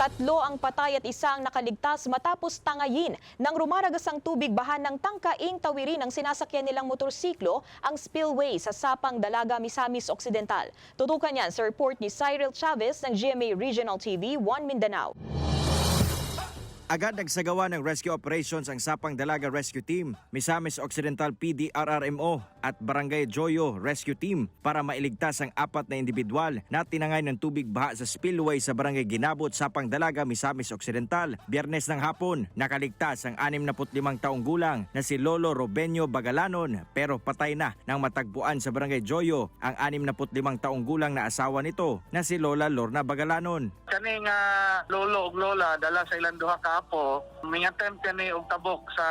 Tatlo ang patay at isang nakaligtas matapos tangayin ng rumaragasang tubig bahan ng tangkaing tawirin ng sinasakyan nilang motorsiklo ang spillway sa Sapang Dalaga, Misamis Occidental. Tutukan yan sa report ni Cyril Chavez ng GMA Regional TV 1 Mindanao. Agad nagsagawa ng rescue operations ang Sapang Dalaga Rescue Team, Misamis Occidental PDRRMO at Barangay Joyo Rescue Team para mailigtas ang apat na individual na tinangay ng tubig baha sa spillway sa Barangay Ginabot, Sapang Dalaga, Misamis Occidental. Biyernes ng hapon, nakaligtas ang 65 taong gulang na si Lolo Robenio Bagalanon pero patay na nang matagpuan sa Barangay Joyo ang 65 taong gulang na asawa nito na si Lola Lorna Bagalanon. Kani nga lolo ug lola dala sa ilang duha ka apo, may attempt kani og tabok sa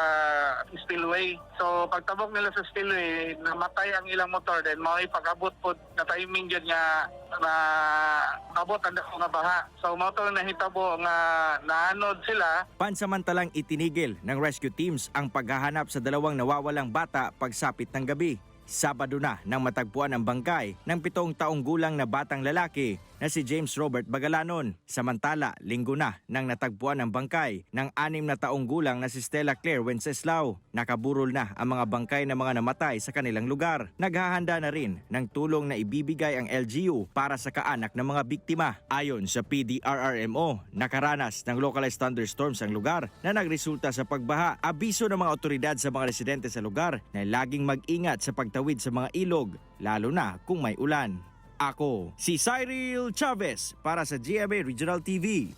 spillway. So pagtabok nila sa spillway, namatay ang ilang motor, then mao ipag-abot pod na timing gyud nga na abot ang dako nga baha. So mao to nahitabo nga naanod sila. Pansamantalang itinigil ng rescue teams ang paghahanap sa dalawang nawawalang bata pagsapit ng gabi. Sabado na nang matagpuan ang bangkay ng 7 taong gulang na batang lalaki na si James Robert Bagalanon. Samantala, linggo na nang natagpuan ang bangkay ng 6 na taong gulang na si Stella Claire Wenceslao. Nakaburol na ang mga bangkay ng mga namatay sa kanilang lugar. Naghahanda na rin ng tulong na ibibigay ang LGU para sa kaanak ng mga biktima. Ayon sa PDRRMO, nakaranas ng localized thunderstorms ang lugar na nagresulta sa pagbaha. Abiso ng mga otoridad sa mga residente sa lugar na laging mag-ingat sa pagtawid sa mga ilog, lalo na kung may ulan. Ako, si Cyril Chavez para sa GMA Regional TV.